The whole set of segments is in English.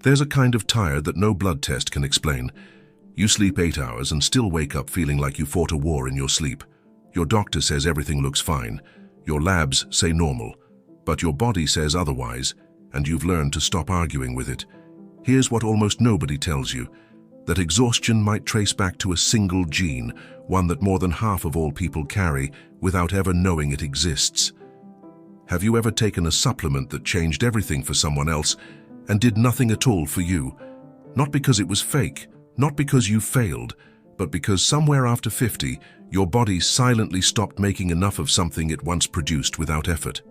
There's a kind of tired that no blood test can explain. You sleep 8 hours and still wake up feeling like you fought a war in your sleep. Your doctor says everything looks fine. Your labs say normal. But your body says otherwise, and you've learned to stop arguing with it. Here's what almost nobody tells you: that exhaustion might trace back to a single gene, one that more than half of all people carry, without ever knowing it exists. Have you ever taken a supplement that changed everything for someone else and did nothing at all for you? Not because it was fake, not because you failed, but because somewhere after 50, your body silently stopped making enough of something it once produced without effort.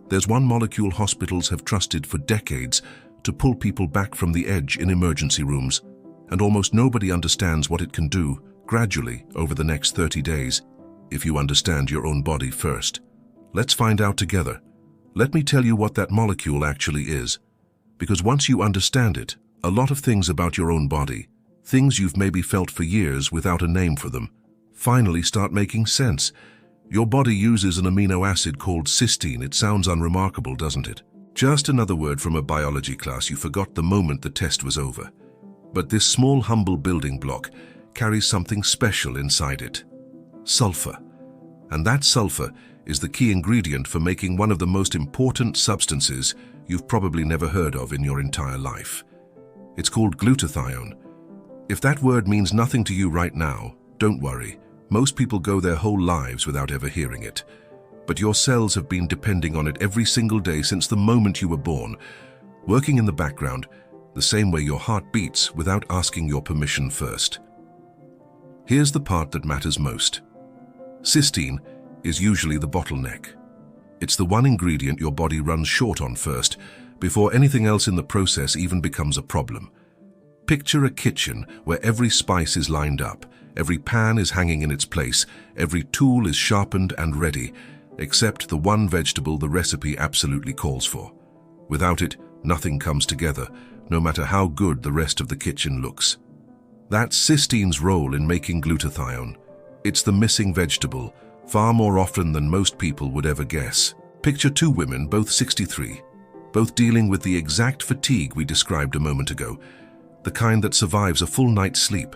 There's one molecule hospitals have trusted for decades to pull people back from the edge in emergency rooms, and almost nobody understands what it can do gradually over the next 30 days if you understand your own body first. Let's find out together. Let me tell you what that molecule actually is. Because once you understand it, a lot of things about your own body, things you've maybe felt for years without a name for them, finally start making sense. Your body uses an amino acid called cysteine. It sounds unremarkable, doesn't it? Just another word from a biology class you forgot the moment the test was over. But this small, humble building block carries something special inside it: sulfur. And that sulfur is the key ingredient for making one of the most important substances you've probably never heard of in your entire life. It's called glutathione. If that word means nothing to you right now, don't worry. Most people go their whole lives without ever hearing it. But your cells have been depending on it every single day since the moment you were born, working in the background, the same way your heart beats without asking your permission first. Here's the part that matters most. Cysteine is usually the bottleneck. It's the one ingredient your body runs short on first, before anything else in the process even becomes a problem. Picture a kitchen where every spice is lined up, every pan is hanging in its place, every tool is sharpened and ready, except the one vegetable the recipe absolutely calls for. Without it, nothing comes together, no matter how good the rest of the kitchen looks. That's cysteine's role in making glutathione. It's the missing vegetable, far more often than most people would ever guess. Picture two women, both 63, both dealing with the exact fatigue we described a moment ago, the kind that survives a full night's sleep.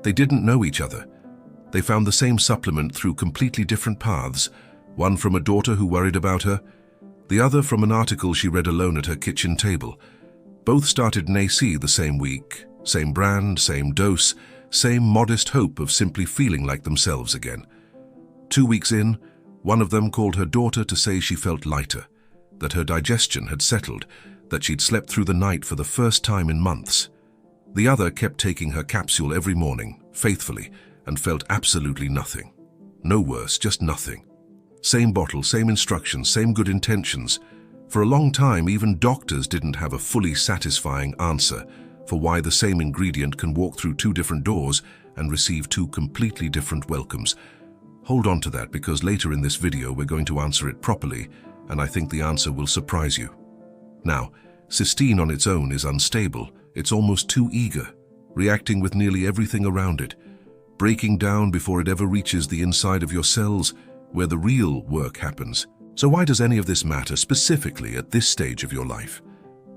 They didn't know each other. They found the same supplement through completely different paths, one from a daughter who worried about her, the other from an article she read alone at her kitchen table. Both started NAC the same week, same brand, same dose, same modest hope of simply feeling like themselves again. 2 weeks in, one of them called her daughter to say she felt lighter, that her digestion had settled, that she'd slept through the night for the first time in months. The other kept taking her capsule every morning, faithfully, and felt absolutely nothing. No worse, just nothing. Same bottle, same instructions, same good intentions. For a long time, even doctors didn't have a fully satisfying answer for why the same ingredient can walk through 2 different doors and receive 2 completely different welcomes. Hold on to that, because later in this video we're going to answer it properly, and I think the answer will surprise you. Now, cysteine on its own is unstable. It's almost too eager, reacting with nearly everything around it, breaking down before it ever reaches the inside of your cells, where the real work happens. So why does any of this matter specifically at this stage of your life?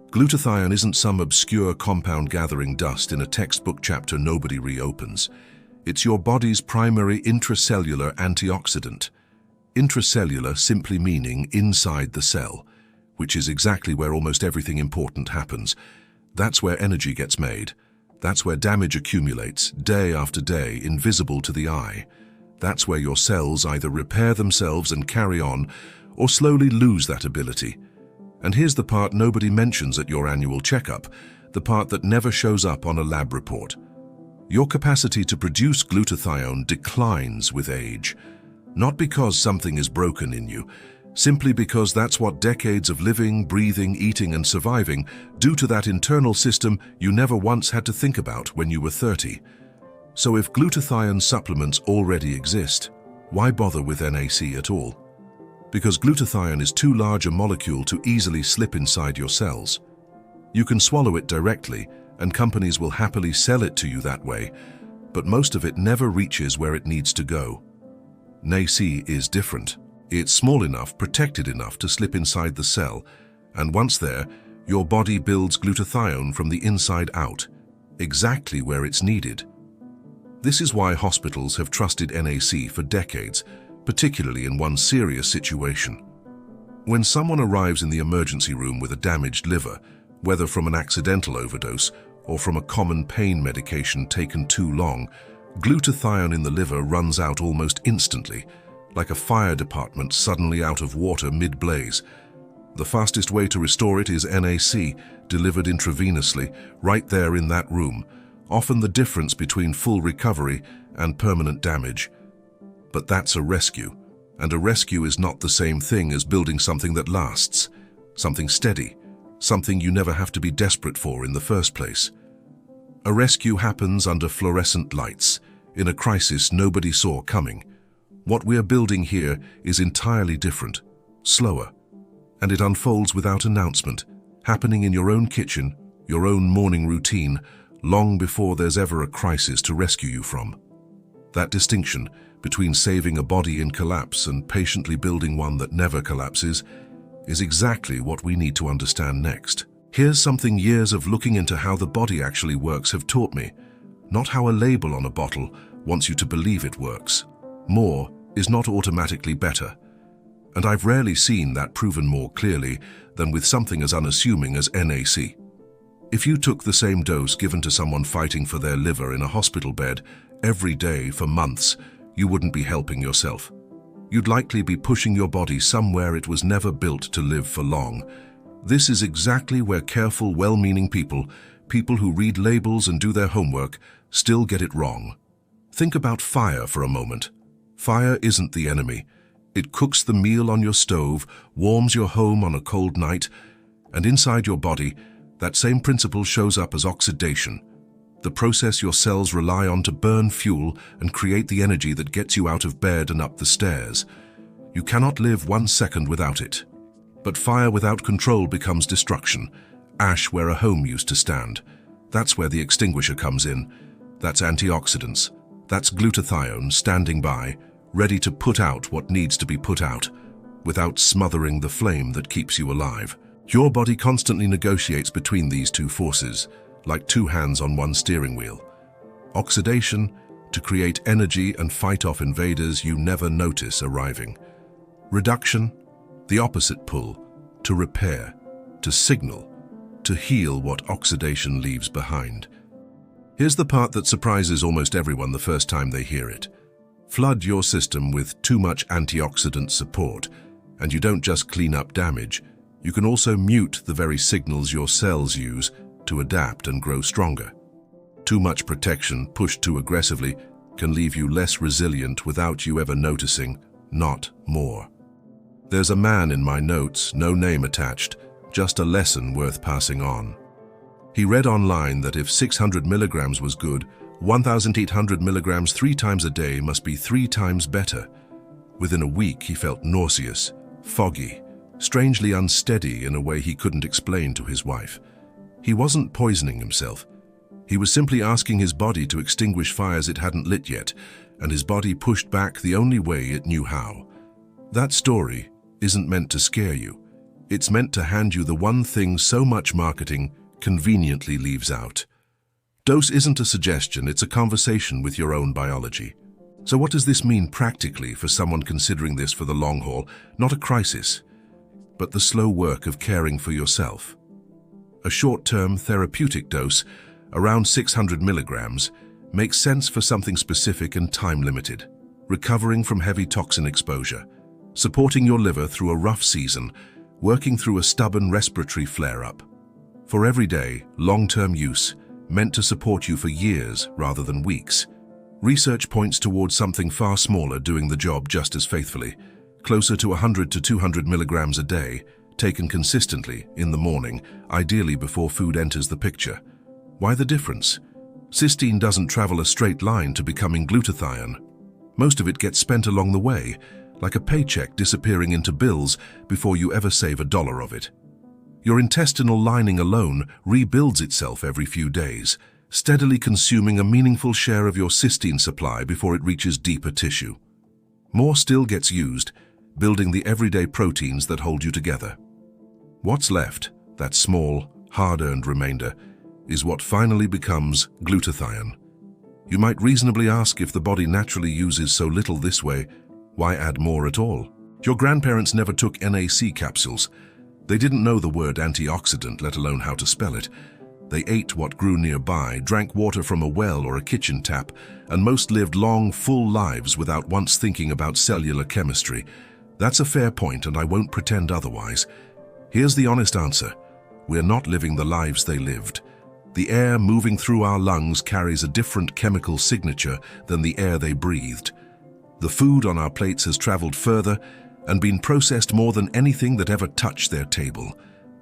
Glutathione isn't some obscure compound gathering dust in a textbook chapter nobody reopens. It's your body's primary intracellular antioxidant. Intracellular simply meaning inside the cell, which is exactly where almost everything important happens. That's where energy gets made. That's where damage accumulates, day after day, invisible to the eye. That's where your cells either repair themselves and carry on, or slowly lose that ability. And here's the part nobody mentions at your annual checkup, the part that never shows up on a lab report. Your capacity to produce glutathione declines with age, not because something is broken in you, simply because that's what decades of living, breathing, eating, and surviving do to that internal system you never once had to think about when you were 30. So if glutathione supplements already exist, why bother with NAC at all? Because glutathione is too large a molecule to easily slip inside your cells. You can swallow it directly, and companies will happily sell it to you that way, but most of it never reaches where it needs to go. NAC is different. It's small enough, protected enough to slip inside the cell, and once there, Your body builds glutathione from the inside out, exactly where it's needed. This is why hospitals have trusted NAC for decades, particularly in one serious situation. When someone arrives in the emergency room with a damaged liver, whether from an accidental overdose or from a common pain medication taken too long, glutathione in the liver runs out almost instantly, like a fire department suddenly out of water mid-blaze. The fastest way to restore it is NAC, delivered intravenously, right there in that room, often the difference between full recovery and permanent damage. But that's a rescue, and a rescue is not the same thing as building something that lasts, something steady, something you never have to be desperate for in the first place. A rescue happens under fluorescent lights, in a crisis nobody saw coming. What we're building here is entirely different, slower, and it unfolds without announcement, happening in your own kitchen, your own morning routine, long before there's ever a crisis to rescue you from. That distinction between saving a body in collapse and patiently building one that never collapses is exactly what we need to understand next. Here's something years of looking into how the body actually works have taught me, not how a label on a bottle wants you to believe it works. More is not automatically better. And I've rarely seen that proven more clearly than with something as unassuming as NAC. If you took the same dose given to someone fighting for their liver in a hospital bed every day for months, you wouldn't be helping yourself. You'd likely be pushing your body somewhere it was never built to live for long. This is exactly where careful, well-meaning people who read labels and do their homework, still get it wrong. Think about fire for a moment. Fire isn't the enemy. It cooks the meal on your stove, warms your home on a cold night, and inside your body, that same principle shows up as oxidation, the process your cells rely on to burn fuel and create the energy that gets you out of bed and up the stairs. You cannot live 1 second without it. But fire without control becomes destruction, ash where a home used to stand. That's where the extinguisher comes in. That's antioxidants. That's glutathione standing by, ready to put out what needs to be put out, without smothering the flame that keeps you alive. Your body constantly negotiates between these two forces, like two hands on one steering wheel. Oxidation, to create energy and fight off invaders you never notice arriving. Reduction, the opposite pull, to repair, to signal, to heal what oxidation leaves behind. Here's the part that surprises almost everyone the first time they hear it. Flood your system with too much antioxidant support, and you don't just clean up damage, you can also mute the very signals your cells use to adapt and grow stronger. Too much protection pushed too aggressively can leave you less resilient without you ever noticing, not more. There's a man in my notes, no name attached, just a lesson worth passing on. He read online that if 600 milligrams was good, 1,800 milligrams 3 times a day must be 3 times better. Within a week, he felt nauseous, foggy, strangely unsteady in a way he couldn't explain to his wife. He wasn't poisoning himself. He was simply asking his body to extinguish fires it hadn't lit yet, and his body pushed back the only way it knew how. That story isn't meant to scare you. It's meant to hand you the one thing so much marketing conveniently leaves out. Dose isn't a suggestion, it's a conversation with your own biology. So what does this mean practically for someone considering this for the long haul? Not a crisis, but the slow work of caring for yourself. A short-term therapeutic dose, around 600 milligrams, makes sense for something specific and time-limited. Recovering from heavy toxin exposure, supporting your liver through a rough season, working through a stubborn respiratory flare-up. For everyday, long-term use, meant to support you for years rather than weeks. Research points towards something far smaller doing the job just as faithfully, closer to 100 to 200 milligrams a day, taken consistently in the morning, ideally before food enters the picture. Why the difference? Cysteine doesn't travel a straight line to becoming glutathione. Most of it gets spent along the way, like a paycheck disappearing into bills before you ever save $1 of it. Your intestinal lining alone rebuilds itself every few days, steadily consuming a meaningful share of your cysteine supply before it reaches deeper tissue. More still gets used, building the everyday proteins that hold you together. What's left? that small, hard-earned remainder, is what finally becomes glutathione. You might reasonably ask, if the body naturally uses so little this way, why add more at all? Your grandparents never took NAC capsules. They didn't know the word antioxidant, let alone how to spell it. They ate what grew nearby, drank water from a well or a kitchen tap, and most lived long, full lives without once thinking about cellular chemistry. That's a fair point, and I won't pretend otherwise. Here's the honest answer. We're not living the lives they lived. The air moving through our lungs carries a different chemical signature than the air they breathed. The food on our plates has traveled further and been processed more than anything that ever touched their table.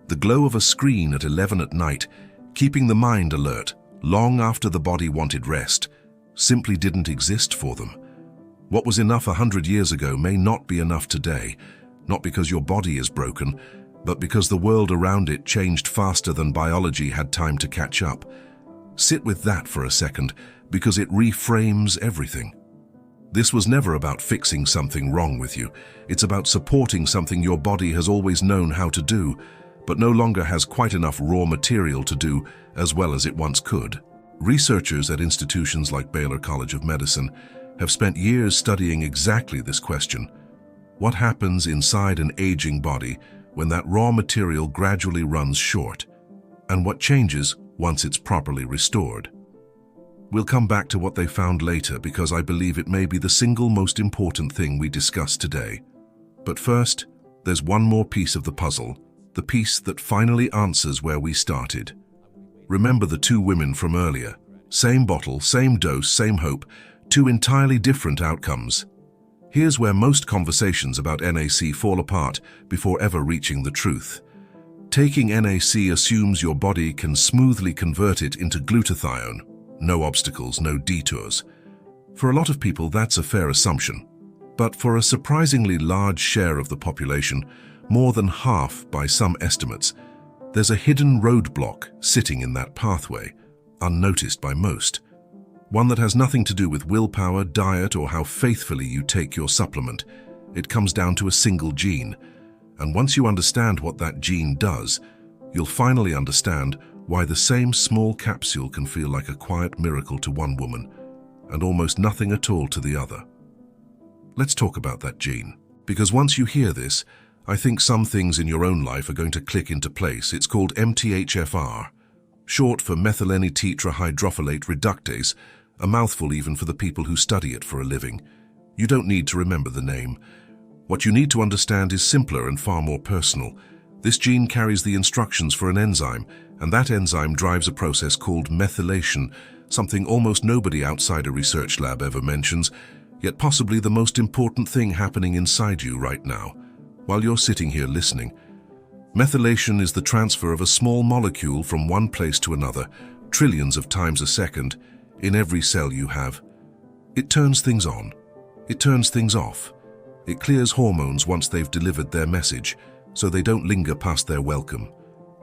The glow of a screen at 11 at night, keeping the mind alert long after the body wanted rest, simply didn't exist for them. What was enough 100 years ago may not be enough today, not because your body is broken, but because the world around it changed faster than biology had time to catch up. Sit with that for a second, because it reframes everything. This was never about fixing something wrong with you. It's about supporting something your body has always known how to do, but no longer has quite enough raw material to do as well as it once could. Researchers at institutions like Baylor College of Medicine have spent years studying exactly this question. What happens inside an aging body when that raw material gradually runs short? And what changes once it's properly restored? We'll come back to what they found later, because I believe it may be the single most important thing we discuss today. But first, there's one more piece of the puzzle, the piece that finally answers where we started. Remember the two women from earlier. Same bottle, same dose, same hope, two entirely different outcomes. Here's where most conversations about NAC fall apart before ever reaching the truth. Taking NAC assumes your body can smoothly convert it into glutathione. No obstacles, no detours. For a lot of people, that's a fair assumption. But for a surprisingly large share of the population, more than half by some estimates, there's a hidden roadblock sitting in that pathway, unnoticed by most. One that has nothing to do with willpower, diet, or how faithfully you take your supplement. It comes down to a single gene. And once you understand what that gene does, you'll finally understand why the same small capsule can feel like a quiet miracle to one woman and almost nothing at all to the other. Let's talk about that gene, because once you hear this, I think some things in your own life are going to click into place. It's called MTHFR, short for methylene tetrahydrofolate reductase, a mouthful even for the people who study it for a living. You don't need to remember the name. What you need to understand is simpler and far more personal. This gene carries the instructions for an enzyme, and that enzyme drives a process called methylation, something almost nobody outside a research lab ever mentions, yet possibly the most important thing happening inside you right now, while you're sitting here listening. Methylation is the transfer of a small molecule from one place to another, trillions of times a second, in every cell you have. It turns things on. It turns things off. It clears hormones once they've delivered their message, so they don't linger past their welcome.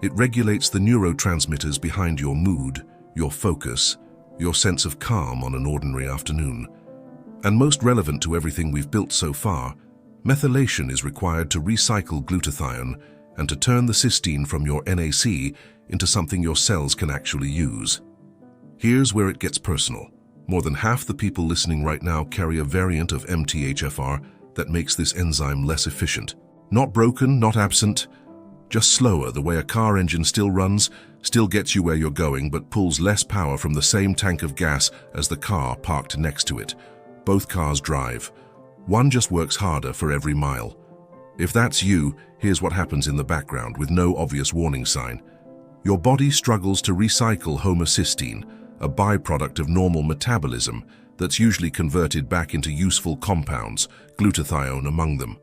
It regulates the neurotransmitters behind your mood, your focus, your sense of calm on an ordinary afternoon. And most relevant to everything we've built so far, methylation is required to recycle glutathione and to turn the cysteine from your NAC into something your cells can actually use. Here's where it gets personal. More than half the people listening right now carry a variant of MTHFR that makes this enzyme less efficient. Not broken, not absent, just slower, the way a car engine still runs, still gets you where you're going, but pulls less power from the same tank of gas as the car parked next to it. Both cars drive. One just works harder for every mile. If that's you, here's what happens in the background with no obvious warning sign. Your body struggles to recycle homocysteine, a byproduct of normal metabolism that's usually converted back into useful compounds, glutathione among them.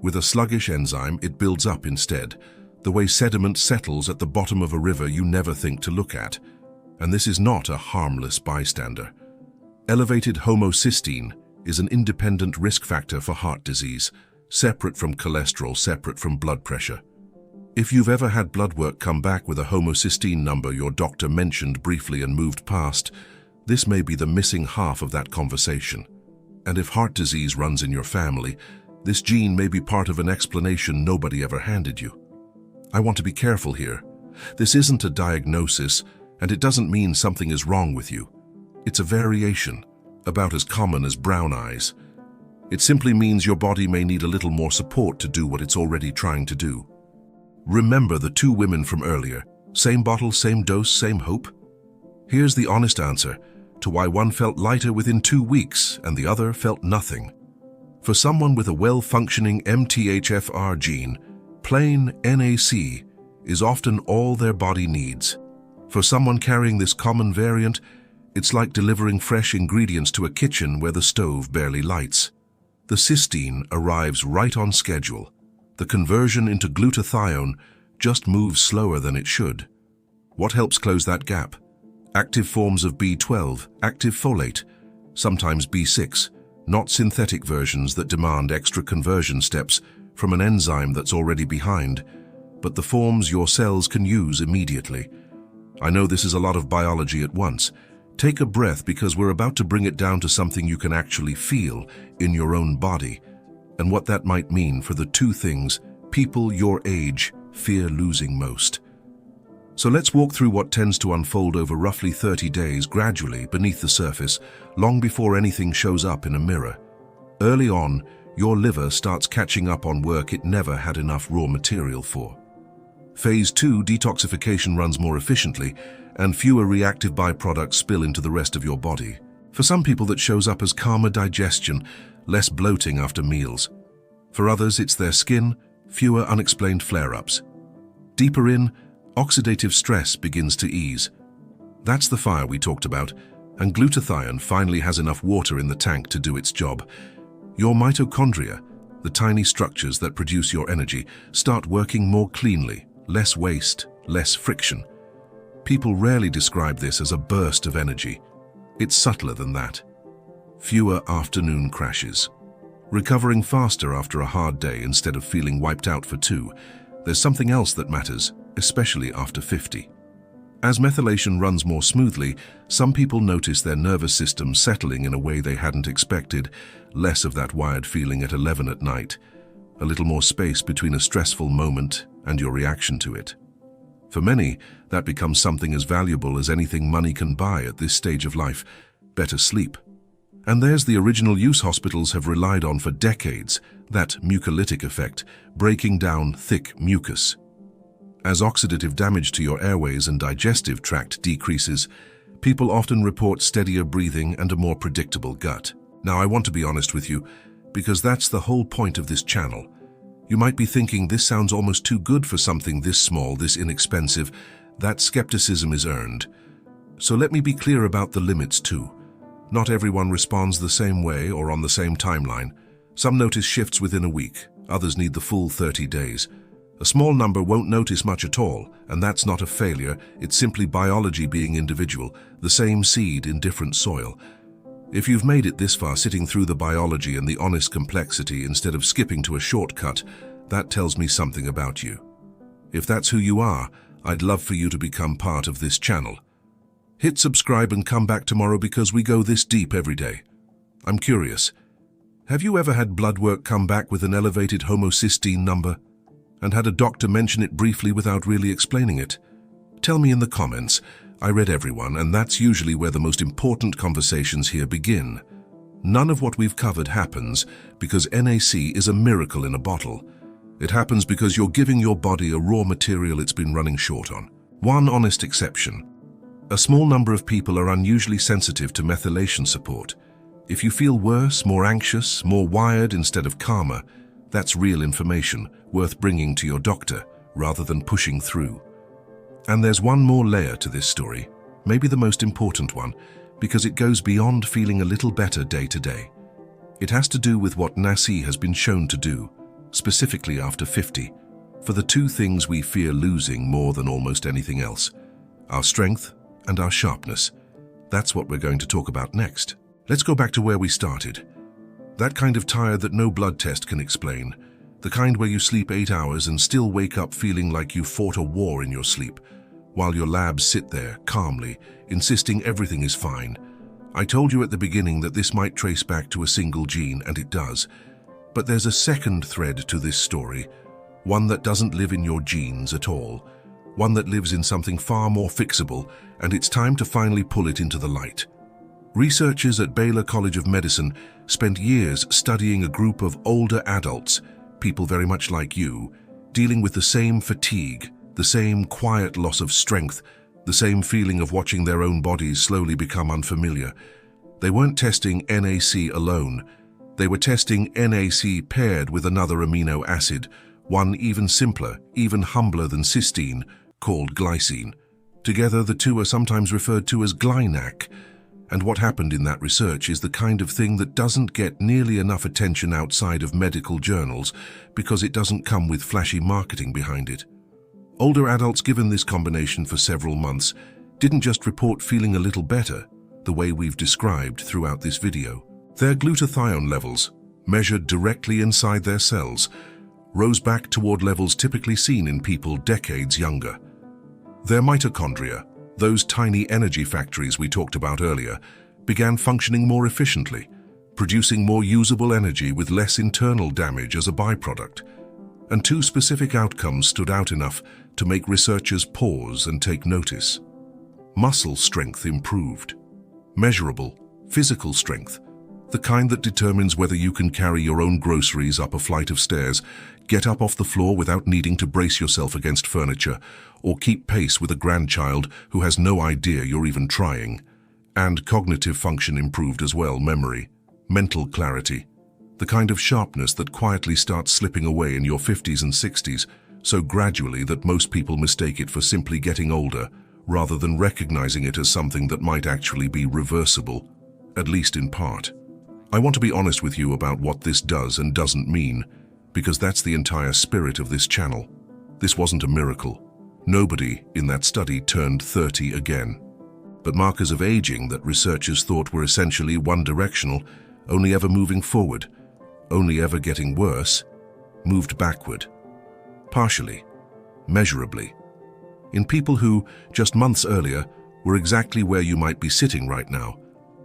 With a sluggish enzyme, it builds up instead, the way sediment settles at the bottom of a river you never think to look at. And this is not a harmless bystander. Elevated homocysteine is an independent risk factor for heart disease, separate from cholesterol, separate from blood pressure. If you've ever had blood work come back with a homocysteine number your doctor mentioned briefly and moved past, this may be the missing half of that conversation. And if heart disease runs in your family, this gene may be part of an explanation nobody ever handed you. I want to be careful here. This isn't a diagnosis, and it doesn't mean something is wrong with you. It's a variation, about as common as brown eyes. It simply means your body may need a little more support to do what it's already trying to do. Remember the two women from earlier. Same bottle, same dose, same hope? Here's the honest answer to why one felt lighter within 2 weeks and the other felt nothing. For someone with a well-functioning MTHFR gene, plain NAC is often all their body needs. For someone carrying this common variant, it's like delivering fresh ingredients to a kitchen where the stove barely lights. The cysteine arrives right on schedule. The conversion into glutathione just moves slower than it should. What helps close that gap? Active forms of B12, active folate, sometimes B6, not synthetic versions that demand extra conversion steps from an enzyme that's already behind, but the forms your cells can use immediately. I know this is a lot of biology at once. Take a breath because we're about to bring it down to something you can actually feel in your own body, and what that might mean for the two things people your age fear losing most. So let's walk through what tends to unfold over roughly 30 days gradually beneath the surface, long before anything shows up in a mirror. Early on, your liver starts catching up on work it never had enough raw material for. Phase 2 detoxification runs more efficiently, and fewer reactive byproducts spill into the rest of your body. For some people that shows up as calmer digestion, less bloating after meals. For others it's their skin, fewer unexplained flare-ups. Deeper in, oxidative stress begins to ease. That's the fire we talked about, and glutathione finally has enough water in the tank to do its job. Your mitochondria, the tiny structures that produce your energy, start working more cleanly, less waste, less friction. People rarely describe this as a burst of energy. It's subtler than that. Fewer afternoon crashes. Recovering faster after a hard day instead of feeling wiped out for 2. There's something else that matters, especially after 50. As methylation runs more smoothly, some people notice their nervous system settling in a way they hadn't expected, less of that wired feeling at 11 at night, a little more space between a stressful moment and your reaction to it. For many, that becomes something as valuable as anything money can buy at this stage of life: better sleep. And there's the original use hospitals have relied on for decades, that mucolytic effect, breaking down thick mucus. As oxidative damage to your airways and digestive tract decreases, people often report steadier breathing and a more predictable gut. Now, I want to be honest with you, because that's the whole point of this channel. You might be thinking this sounds almost too good for something this small, this inexpensive. That skepticism is earned. So let me be clear about the limits too. Not everyone responds the same way or on the same timeline. Some notice shifts within a week, others need the full 30 days. A small number won't notice much at all, and that's not a failure, it's simply biology being individual, the same seed in different soil. If you've made it this far sitting through the biology and the honest complexity instead of skipping to a shortcut, that tells me something about you. If that's who you are, I'd love for you to become part of this channel. Hit subscribe and come back tomorrow because we go this deep every day. I'm curious, have you ever had blood work come back with an elevated homocysteine number and had a doctor mention it briefly without really explaining it? Tell me in the comments. I read everyone, and that's usually where the most important conversations here begin. None of what we've covered happens because NAC is a miracle in a bottle. It happens because you're giving your body a raw material it's been running short on. One honest exception. A small number of people are unusually sensitive to methylation support. If you feel worse, more anxious, more wired instead of calmer, that's real information worth bringing to your doctor rather than pushing through. And there's one more layer to this story, maybe the most important one, because it goes beyond feeling a little better day to day. It has to do with what NAC has been shown to do, specifically after 50, for the two things we fear losing more than almost anything else: our strength and our sharpness. That's what we're going to talk about next. Let's go back to where we started. That kind of tired that no blood test can explain. The kind where you sleep 8 hours and still wake up feeling like you fought a war in your sleep, while your labs sit there, calmly, insisting everything is fine. I told you at the beginning that this might trace back to a single gene, and it does. But there's a second thread to this story, one that doesn't live in your genes at all, one that lives in something far more fixable, and it's time to finally pull it into the light. Researchers at Baylor College of Medicine spent years studying a group of older adults, people very much like you, dealing with the same fatigue, the same quiet loss of strength, the same feeling of watching their own bodies slowly become unfamiliar. They weren't testing NAC alone. They were testing NAC paired with another amino acid, one even simpler, even humbler than cysteine, called glycine. Together, the two are sometimes referred to as GlyNAC. And what happened in that research is the kind of thing that doesn't get nearly enough attention outside of medical journals because it doesn't come with flashy marketing behind it. Older adults given this combination for several months didn't just report feeling a little better, the way we've described throughout this video. Their glutathione levels, measured directly inside their cells, rose back toward levels typically seen in people decades younger. Their mitochondria, those tiny energy factories we talked about earlier, began functioning more efficiently, producing more usable energy with less internal damage as a byproduct. And two specific outcomes stood out enough to make researchers pause and take notice. Muscle strength improved. Measurable, physical strength, the kind that determines whether you can carry your own groceries up a flight of stairs, get up off the floor without needing to brace yourself against furniture, or keep pace with a grandchild who has no idea you're even trying. And cognitive function improved as well, memory, mental clarity, the kind of sharpness that quietly starts slipping away in your 50s and 60s, so gradually that most people mistake it for simply getting older, rather than recognizing it as something that might actually be reversible, at least in part. I want to be honest with you about what this does and doesn't mean, because that's the entire spirit of this channel. This wasn't a miracle. Nobody in that study turned 30 again. But markers of aging that researchers thought were essentially one-directional, only ever moving forward, only ever getting worse, moved backward. Partially, measurably. In people who, just months earlier, were exactly where you might be sitting right now,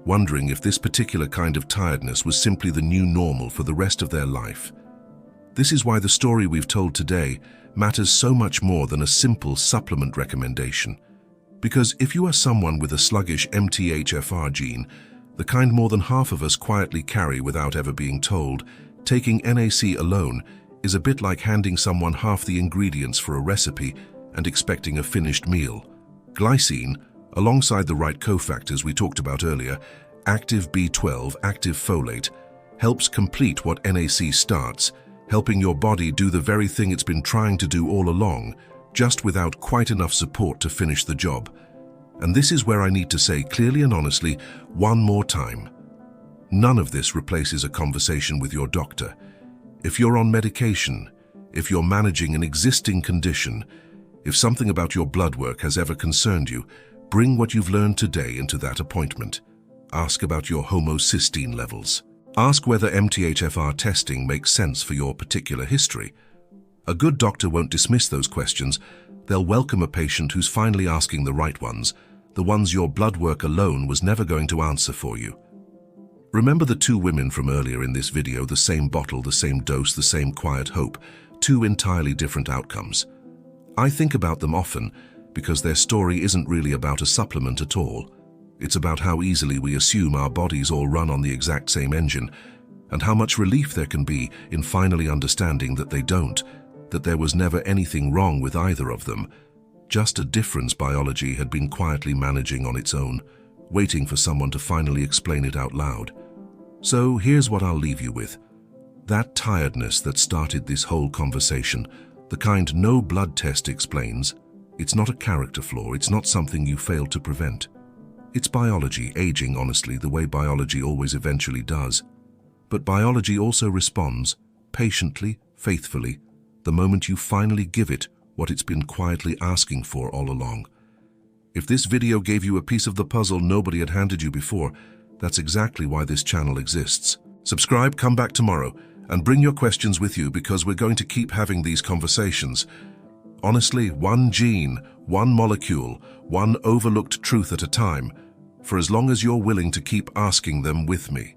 wondering if this particular kind of tiredness was simply the new normal for the rest of their life. This is why the story we've told today matters so much more than a simple supplement recommendation. Because if you are someone with a sluggish MTHFR gene, the kind more than half of us quietly carry without ever being told, taking NAC alone is a bit like handing someone half the ingredients for a recipe and expecting a finished meal. Glycine, alongside the right cofactors we talked about earlier, active B12, active folate, helps complete what NAC starts, helping your body do the very thing it's been trying to do all along, just without quite enough support to finish the job. And this is where I need to say clearly and honestly, one more time, none of this replaces a conversation with your doctor. If you're on medication, if you're managing an existing condition, if something about your blood work has ever concerned you, bring what you've learned today into that appointment. Ask about your homocysteine levels. Ask whether MTHFR testing makes sense for your particular history. A good doctor won't dismiss those questions. They'll welcome a patient who's finally asking the right ones, the ones your blood work alone was never going to answer for you. Remember the two women from earlier in this video, the same bottle, the same dose, the same quiet hope, two entirely different outcomes. I think about them often because their story isn't really about a supplement at all. It's about how easily we assume our bodies all run on the exact same engine, and how much relief there can be in finally understanding that they don't, that there was never anything wrong with either of them, just a difference biology had been quietly managing on its own, waiting for someone to finally explain it out loud. So here's what I'll leave you with. That tiredness that started this whole conversation, the kind no blood test explains, it's not a character flaw, it's not something you failed to prevent. It's biology, aging honestly, the way biology always eventually does. But biology also responds, patiently, faithfully, the moment you finally give it what it's been quietly asking for all along. If this video gave you a piece of the puzzle nobody had handed you before, that's exactly why this channel exists. Subscribe, come back tomorrow, and bring your questions with you because we're going to keep having these conversations. Honestly, one gene, one molecule, one overlooked truth at a time, for as long as you're willing to keep asking them with me.